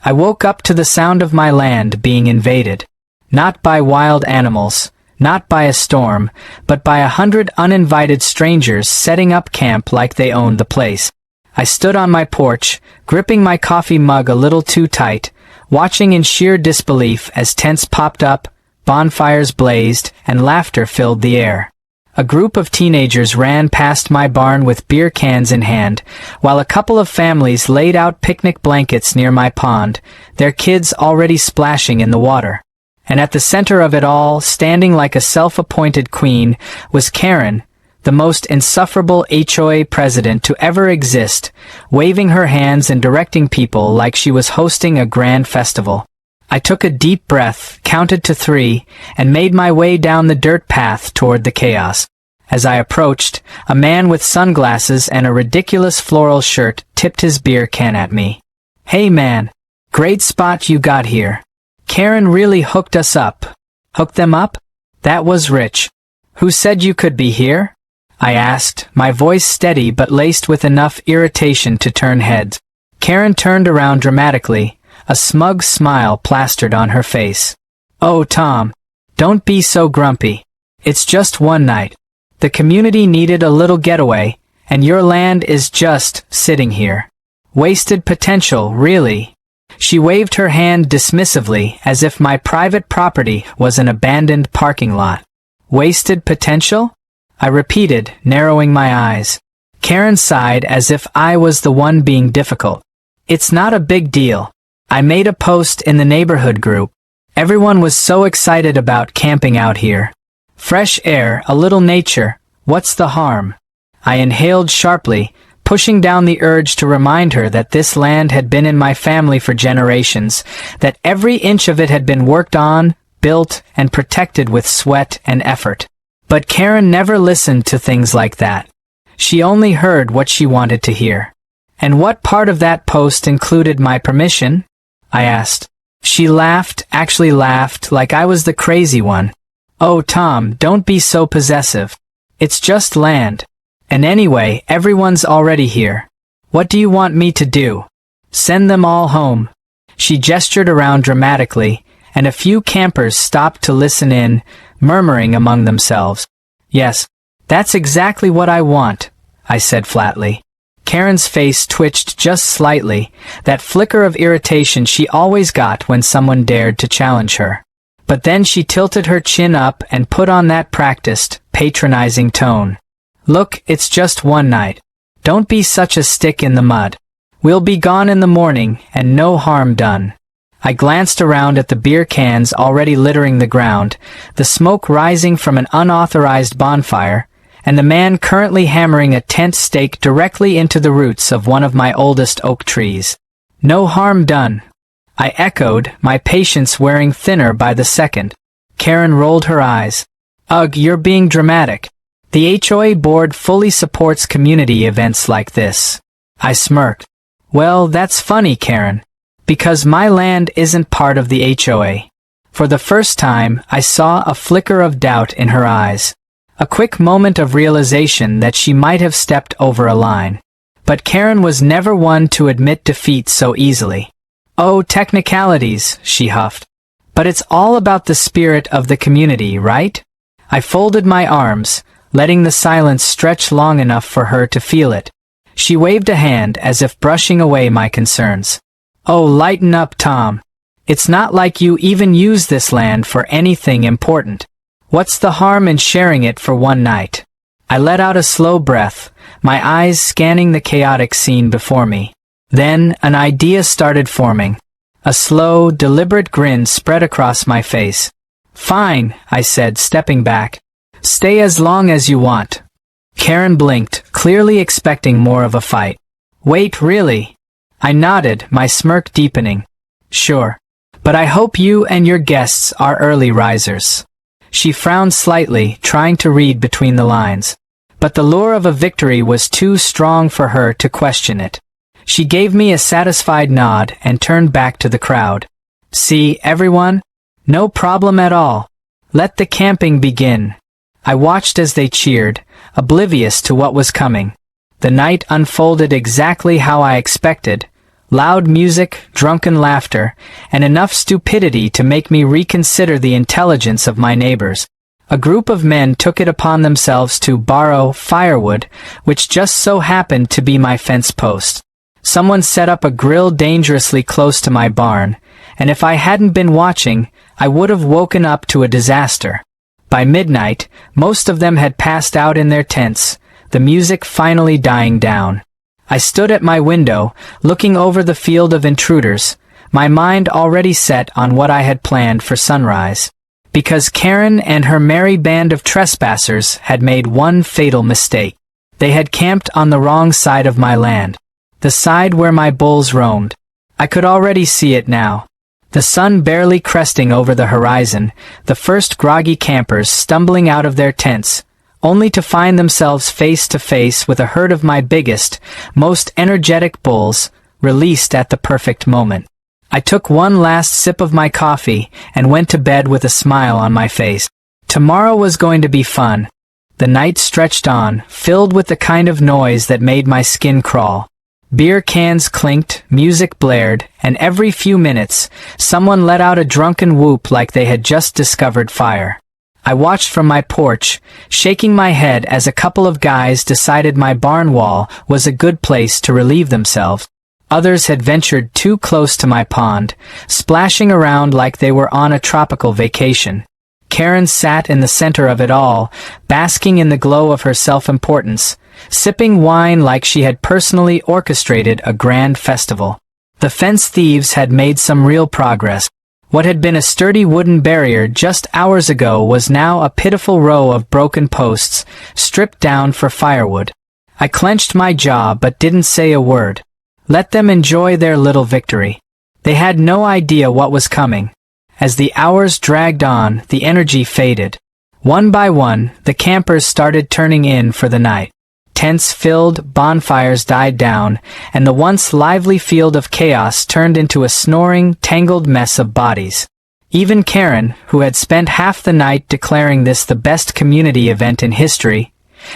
I woke up to the sound of my land being invaded. Not by wild animals, not by a storm, but by 100 uninvited strangers setting up camp like they owned the place. I stood on my porch, gripping my coffee mug a little too tight, watching in sheer disbelief as tents popped up, bonfires blazed, and laughter filled the air. A group of teenagers ran past my barn with beer cans in hand, while a couple of families laid out picnic blankets near my pond, their kids already splashing in the water. And at the center of it all, standing like a self-appointed queen, was Karen, the most insufferable HOA president to ever exist, waving her hands and directing people like she was hosting a grand festival. I took a deep breath, counted to 3, and made my way down the dirt path toward the chaos. As I approached, a man with sunglasses and a ridiculous floral shirt tipped his beer can at me. "Hey man, great spot you got here. Karen really hooked us up." "Hooked them up? That was rich. Who said you could be here?" I asked, my voice steady but laced with enough irritation to turn heads. Karen turned around dramatically, a smug smile plastered on her face. "Oh Tom, don't be so grumpy. It's just one night. The community needed a little getaway, and your land is just sitting here. Wasted potential, really." She waved her hand dismissively as if my private property was an abandoned parking lot. "Wasted potential?" I repeated, narrowing my eyes. Karen sighed as if I was the one being difficult. "It's not a big deal. I made a post in the neighborhood group. Everyone was so excited about camping out here. Fresh air, a little nature, what's the harm?" I inhaled sharply, pushing down the urge to remind her that this land had been in my family for generations, that every inch of it had been worked on, built, and protected with sweat and effort. But Karen never listened to things like that. She only heard what she wanted to hear. "And what part of that post included my permission?" I asked. She laughed, actually laughed, like I was the crazy one. "Oh Tom, don't be so possessive. It's just land. And anyway, everyone's already here. What do you want me to do? Send them all home?" She gestured around dramatically, and a few campers stopped to listen in, murmuring among themselves. "Yes, that's exactly what I want," I said flatly. Karen's face twitched just slightly, that flicker of irritation she always got when someone dared to challenge her. But then she tilted her chin up and put on that practiced, patronizing tone. "Look, it's just one night. Don't be such a stick in the mud. We'll be gone in the morning, and no harm done." I glanced around at the beer cans already littering the ground, the smoke rising from an unauthorized bonfire, and the man currently hammering a tent stake directly into the roots of one of my oldest oak trees. "No harm done," I echoed, my patience wearing thinner by the second. Karen rolled her eyes. "Ugh, you're being dramatic. The HOA board fully supports community events like this." I smirked. "Well, that's funny, Karen. Because my land isn't part of the HOA." For the first time, I saw a flicker of doubt in her eyes. A quick moment of realization that she might have stepped over a line. But Karen was never one to admit defeat so easily. "Oh, technicalities," she huffed. "But it's all about the spirit of the community, right?" I folded my arms, letting the silence stretch long enough for her to feel it. She waved a hand as if brushing away my concerns. "Oh, lighten up, Tom. It's not like you even use this land for anything important. What's the harm in sharing it for one night?" I let out a slow breath, my eyes scanning the chaotic scene before me. Then an idea started forming. A slow, deliberate grin spread across my face. "Fine," I said, stepping back. "Stay as long as you want." Karen blinked, clearly expecting more of a fight. "Wait, really?" I nodded, my smirk deepening. "Sure. But I hope you and your guests are early risers." She frowned slightly, trying to read between the lines. But the lure of a victory was too strong for her to question it. She gave me a satisfied nod and turned back to the crowd. "See, everyone? No problem at all. Let the camping begin." I watched as they cheered, oblivious to what was coming. The night unfolded exactly how I expected, Loud music, drunken laughter, and enough stupidity to make me reconsider the intelligence of my neighbors. A group of men took it upon themselves to borrow firewood, which just so happened to be my fence post. Someone set up a grill dangerously close to my barn, and if I hadn't been watching, I would have woken up to a disaster. By midnight, most of them had passed out in their tents, the music finally dying down. I stood at my window, looking over the field of intruders, my mind already set on what I had planned for sunrise. Because Karen and her merry band of trespassers had made one fatal mistake. They had camped on the wrong side of my land, the side where my bulls roamed. I could already see it now. The sun barely cresting over the horizon, the first groggy campers stumbling out of their tents, only to find themselves face to face with a herd of my biggest, most energetic bulls, released at the perfect moment. I took one last sip of my coffee and went to bed with a smile on my face. Tomorrow was going to be fun. The night stretched on, filled with the kind of noise that made my skin crawl. Beer cans clinked, music blared, and every few minutes, someone let out a drunken whoop like they had just discovered fire. I watched from my porch, shaking my head as a couple of guys decided my barn wall was a good place to relieve themselves. Others had ventured too close to my pond, splashing around like they were on a tropical vacation. Karen sat in the center of it all, basking in the glow of her self-importance, sipping wine like she had personally orchestrated a grand festival. The fence thieves had made some real progress. What had been a sturdy wooden barrier just hours ago was now a pitiful row of broken posts, stripped down for firewood. I clenched my jaw but didn't say a word. Let them enjoy their little victory. They had no idea what was coming. As the hours dragged on, the energy faded. One by one, the campers started turning in for the night. Tents filled, bonfires died down, and the once lively field of chaos turned into a snoring, tangled mess of bodies. Even Karen, who had spent half the night declaring this the best community event in history,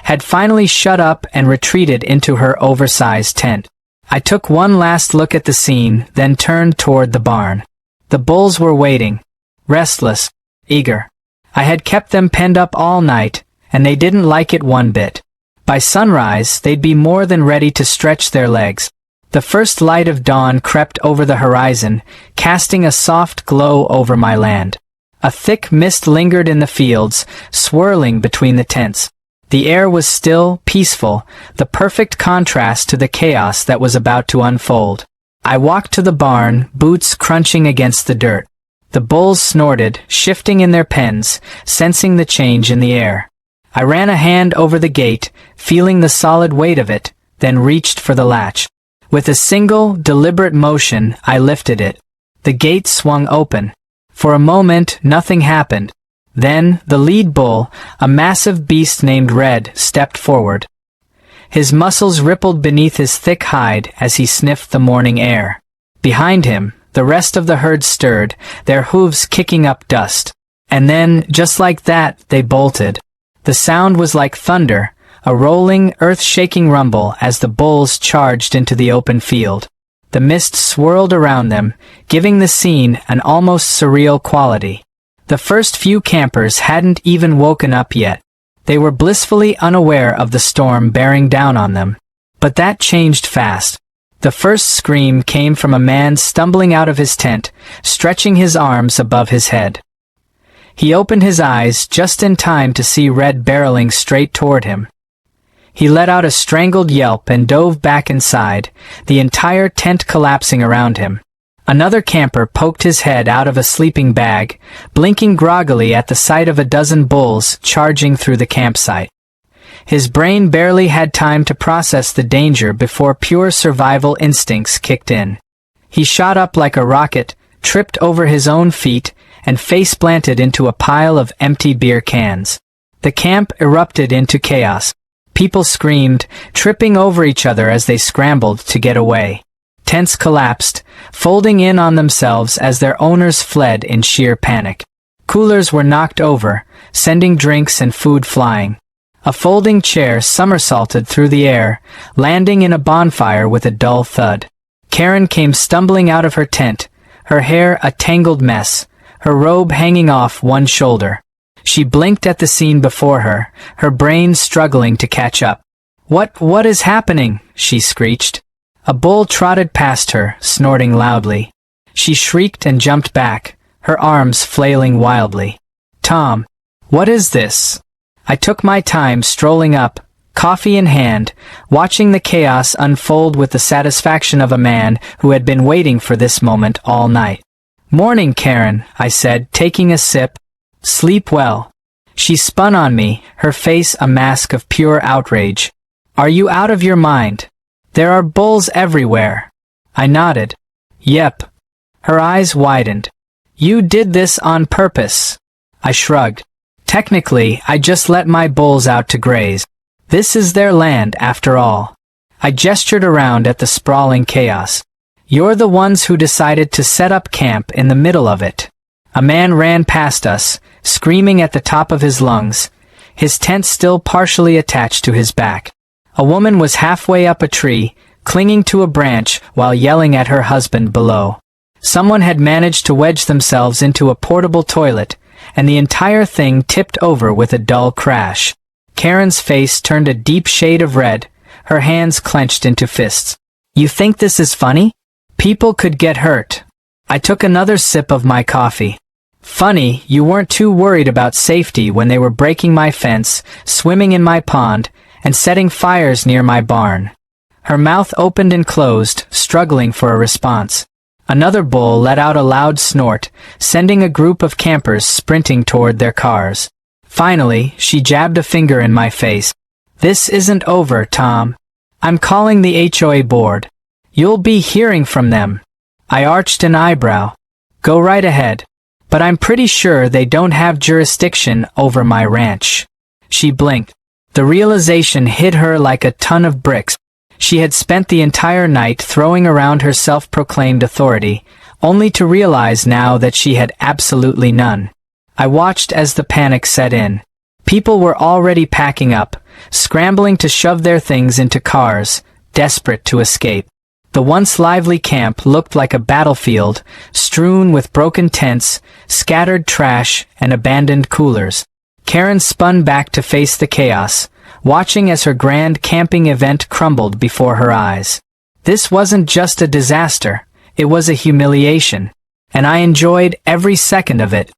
had finally shut up and retreated into her oversized tent. I took one last look at the scene, then turned toward the barn. The bulls were waiting, restless, eager. I had kept them penned up all night, and they didn't like it one bit. By sunrise, they'd be more than ready to stretch their legs. The first light of dawn crept over the horizon, casting a soft glow over my land. A thick mist lingered in the fields, swirling between the tents. The air was still, peaceful, the perfect contrast to the chaos that was about to unfold. I walked to the barn, boots crunching against the dirt. The bulls snorted, shifting in their pens, sensing the change in the air. I ran a hand over the gate, feeling the solid weight of it, then reached for the latch. With a single, deliberate motion, I lifted it. The gate swung open. For a moment, nothing happened. Then, the lead bull, a massive beast named Red, stepped forward. His muscles rippled beneath his thick hide as he sniffed the morning air. Behind him, the rest of the herd stirred, their hooves kicking up dust. And then, just like that, they bolted. The sound was like thunder, a rolling, earth-shaking rumble as the bulls charged into the open field. The mist swirled around them, giving the scene an almost surreal quality. The first few campers hadn't even woken up yet. They were blissfully unaware of the storm bearing down on them. But that changed fast. The first scream came from a man stumbling out of his tent, stretching his arms above his head. He opened his eyes just in time to see Red barreling straight toward him. He let out a strangled yelp and dove back inside, the entire tent collapsing around him. Another camper poked his head out of a sleeping bag, blinking groggily at the sight of a dozen bulls charging through the campsite. His brain barely had time to process the danger before pure survival instincts kicked in. He shot up like a rocket, tripped over his own feet, and face-planted into a pile of empty beer cans. The camp erupted into chaos. People screamed, tripping over each other as they scrambled to get away. Tents collapsed, folding in on themselves as their owners fled in sheer panic. Coolers were knocked over, sending drinks and food flying. A folding chair somersaulted through the air, landing in a bonfire with a dull thud. Karen came stumbling out of her tent, her hair a tangled mess, her robe hanging off one shoulder. She blinked at the scene before her, her brain struggling to catch up. What is happening?" she screeched. A bull trotted past her, snorting loudly. She shrieked and jumped back, her arms flailing wildly. "Tom, what is this?" I took my time strolling up, coffee in hand, watching the chaos unfold with the satisfaction of a man who had been waiting for this moment all night. "Morning, Karen," I said, taking a sip. "Sleep well." She spun on me, her face a mask of pure outrage. "Are you out of your mind? There are bulls everywhere." I nodded. "Yep." Her eyes widened. "You did this on purpose." I shrugged. "Technically, I just let my bulls out to graze. This is their land, after all." I gestured around at the sprawling chaos. "You're the ones who decided to set up camp in the middle of it." A man ran past us, screaming at the top of his lungs, his tent still partially attached to his back. A woman was halfway up a tree, clinging to a branch while yelling at her husband below. Someone had managed to wedge themselves into a portable toilet, and the entire thing tipped over with a dull crash. Karen's face turned a deep shade of red, her hands clenched into fists. "You think this is funny? People could get hurt." I took another sip of my coffee. "Funny, you weren't too worried about safety when they were breaking my fence, swimming in my pond, and setting fires near my barn." Her mouth opened and closed, struggling for a response. Another bull let out a loud snort, sending a group of campers sprinting toward their cars. Finally, she jabbed a finger in my face. "This isn't over, Tom. I'm calling the HOA board. You'll be hearing from them." I arched an eyebrow. "Go right ahead. But I'm pretty sure they don't have jurisdiction over my ranch." She blinked. The realization hit her like a ton of bricks. She had spent the entire night throwing around her self-proclaimed authority, only to realize now that she had absolutely none. I watched as the panic set in. People were already packing up, scrambling to shove their things into cars, desperate to escape. The once lively camp looked like a battlefield, strewn with broken tents, scattered trash, and abandoned coolers. Karen spun back to face the chaos, watching as her grand camping event crumbled before her eyes. This wasn't just a disaster, it was a humiliation, and I enjoyed every second of it.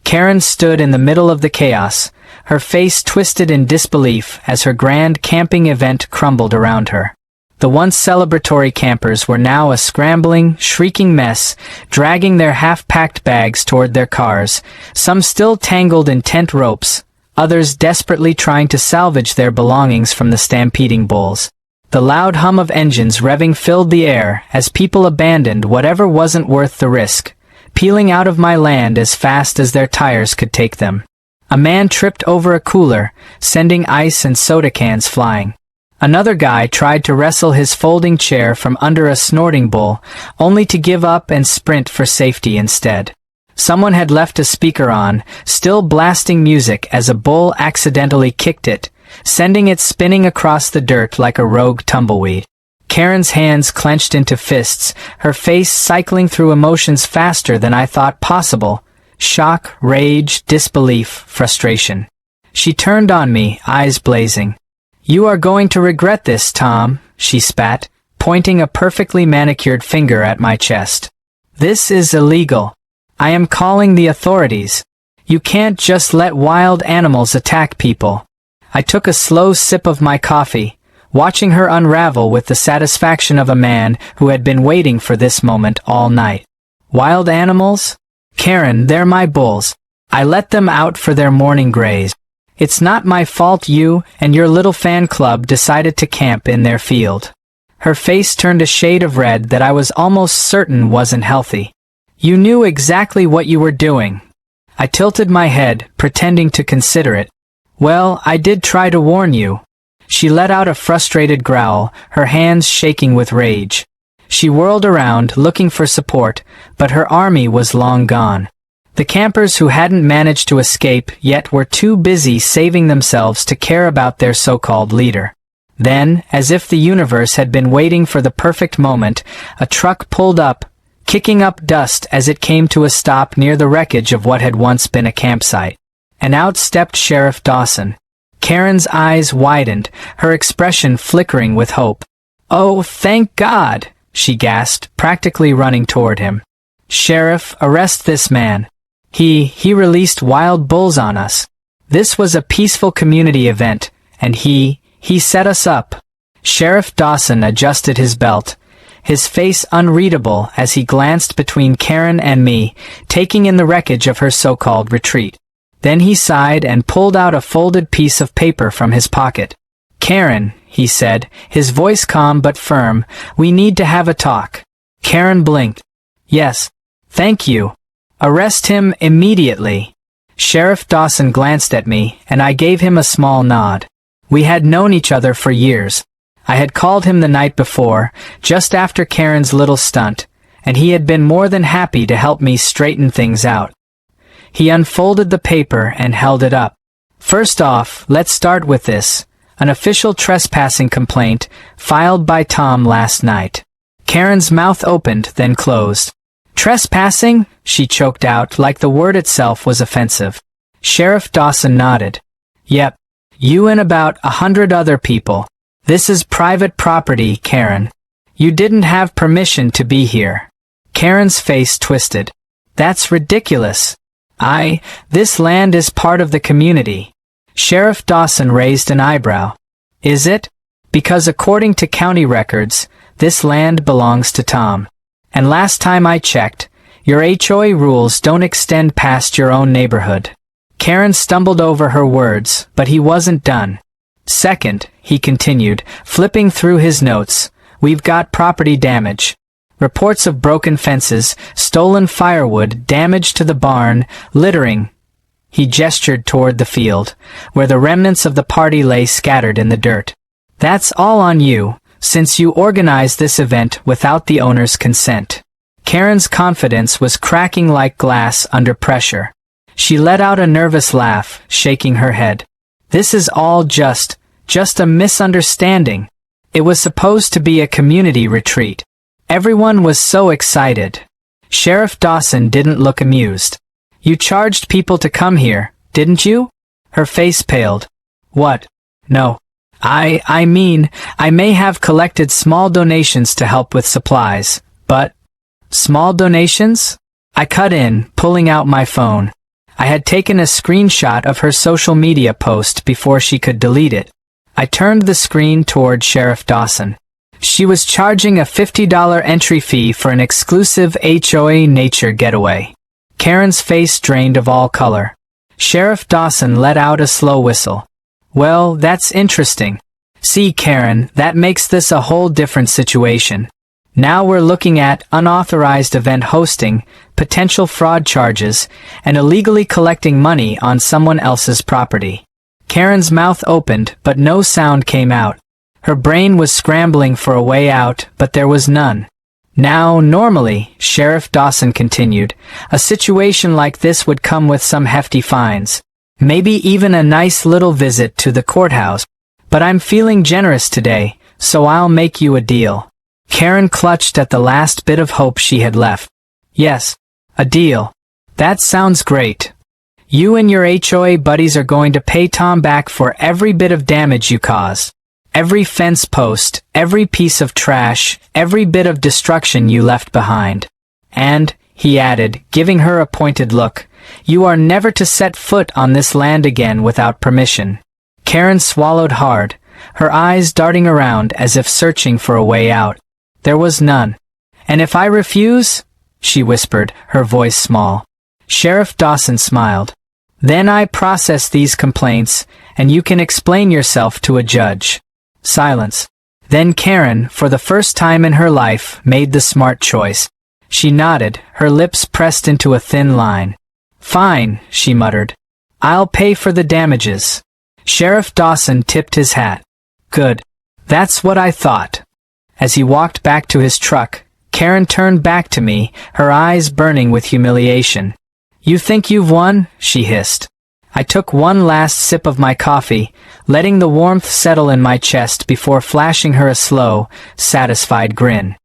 Karen stood in the middle of the chaos, her face twisted in disbelief as her grand camping event crumbled around her. The once celebratory campers were now a scrambling, shrieking mess, dragging their half-packed bags toward their cars, some still tangled in tent ropes, others desperately trying to salvage their belongings from the stampeding bulls. The loud hum of engines revving filled the air as people abandoned whatever wasn't worth the risk, peeling out of my land as fast as their tires could take them. A man tripped over a cooler, sending ice and soda cans flying. Another guy tried to wrestle his folding chair from under a snorting bull, only to give up and sprint for safety instead. Someone had left a speaker on, still blasting music as a bull accidentally kicked it, sending it spinning across the dirt like a rogue tumbleweed. Karen's hands clenched into fists, her face cycling through emotions faster than I thought possible. Shock, rage, disbelief, frustration. She turned on me, eyes blazing. "You are going to regret this, Tom," she spat, pointing a perfectly manicured finger at my chest. "This is illegal. I am calling the authorities. You can't just let wild animals attack people." I took a slow sip of my coffee, watching her unravel with the satisfaction of a man who had been waiting for this moment all night. "Wild animals? Karen, they're my bulls. I let them out for their morning graze. It's not my fault you and your little fan club decided to camp in their field." Her face turned a shade of red that I was almost certain wasn't healthy. "You knew exactly what you were doing." I tilted my head, pretending to consider it. "Well, I did try to warn you." She let out a frustrated growl, her hands shaking with rage. She whirled around, looking for support, but her army was long gone. The campers who hadn't managed to escape yet were too busy saving themselves to care about their so-called leader. Then, as if the universe had been waiting for the perfect moment, a truck pulled up, kicking up dust as it came to a stop near the wreckage of what had once been a campsite. And out stepped Sheriff Dawson. Karen's eyes widened, her expression flickering with hope. "Oh, thank God!" she gasped, practically running toward him. "Sheriff, arrest this man. He released wild bulls on us. This was a peaceful community event, and he set us up." Sheriff Dawson adjusted his belt, his face unreadable as he glanced between Karen and me, taking in the wreckage of her so-called retreat. Then he sighed and pulled out a folded piece of paper from his pocket. "Karen," he said, his voice calm but firm, "we need to have a talk." Karen blinked. "Yes. Thank you. Arrest him immediately." Sheriff Dawson glanced at me, and I gave him a small nod. We had known each other for years. I had called him the night before, just after Karen's little stunt, and he had been more than happy to help me straighten things out. He unfolded the paper and held it up. "First off, let's start with this. An official trespassing complaint filed by Tom last night." Karen's mouth opened, then closed. "Trespassing?" she choked out, like the word itself was offensive. Sheriff Dawson nodded. "Yep. You and about 100 other people. This is private property, Karen. You didn't have permission to be here." Karen's face twisted. "That's ridiculous. This land is part of the community." Sheriff Dawson raised an eyebrow. "Is it? Because according to county records, this land belongs to Tom. And last time I checked, your HOA rules don't extend past your own neighborhood." Karen stumbled over her words, but he wasn't done. "Second," he continued, flipping through his notes, "we've got property damage. Reports of broken fences, stolen firewood, damage to the barn, littering." He gestured toward the field, where the remnants of the party lay scattered in the dirt. "That's all on you, since you organized this event without the owner's consent." Karen's confidence was cracking like glass under pressure. She let out a nervous laugh, shaking her head. "This is all just a misunderstanding. It was supposed to be a community retreat. Everyone was so excited." Sheriff Dawson didn't look amused. "You charged people to come here, didn't you?" Her face paled. "What? No. I mean, I may have collected small donations to help with supplies, but..." "Small donations?" I cut in, pulling out my phone. I had taken a screenshot of her social media post before she could delete it. I turned the screen toward Sheriff Dawson. She was charging a $50 entry fee for an exclusive HOA nature getaway. Karen's face drained of all color. Sheriff Dawson let out a slow whistle. "Well, that's interesting. See, Karen, that makes this a whole different situation. Now we're looking at unauthorized event hosting, potential fraud charges, and illegally collecting money on someone else's property." Karen's mouth opened, but no sound came out. Her brain was scrambling for a way out, but there was none. "Now, normally," Sheriff Dawson continued, "a situation like this would come with some hefty fines. Maybe even a nice little visit to the courthouse. But I'm feeling generous today, so I'll make you a deal." Karen clutched at the last bit of hope she had left. "Yes, a deal. That sounds great. You and your HOA buddies are going to pay Tom back for every bit of damage you caused. Every fence post, every piece of trash, every bit of destruction you left behind. And," he added, giving her a pointed look, "you are never to set foot on this land again without permission." Karen swallowed hard, her eyes darting around as if searching for a way out. There was none. "And if I refuse?" she whispered, her voice small. Sheriff Dawson smiled. "Then I process these complaints, and you can explain yourself to a judge." Silence. Then Karen, for the first time in her life, made the smart choice. She nodded, her lips pressed into a thin line. "Fine," she muttered. "I'll pay for the damages." Sheriff Dawson tipped his hat. "Good. That's what I thought." As he walked back to his truck, Karen turned back to me, her eyes burning with humiliation. "You think you've won?" she hissed. I took one last sip of my coffee, letting the warmth settle in my chest before flashing her a slow, satisfied grin.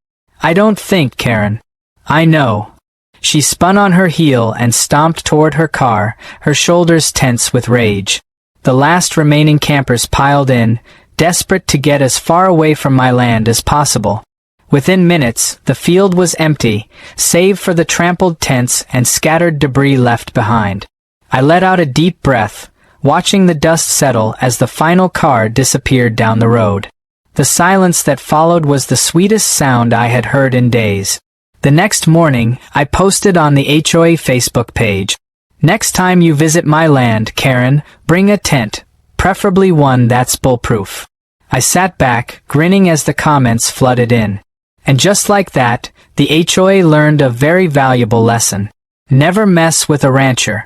I don't think, Karen. I know. She spun on her heel and stomped toward her car, her shoulders tense with rage. The last remaining campers piled in, desperate to get as far away from my land as possible. Within minutes, the field was empty, save for the trampled tents and scattered debris left behind. I let out a deep breath, watching the dust settle as the final car disappeared down the road. The silence that followed was the sweetest sound I had heard in days. The next morning, I posted on the HOA Facebook page. Next time you visit my land, Karen, bring a tent, preferably one that's bulletproof. I sat back, grinning as the comments flooded in. And just like that, the HOA learned a very valuable lesson. Never mess with a rancher.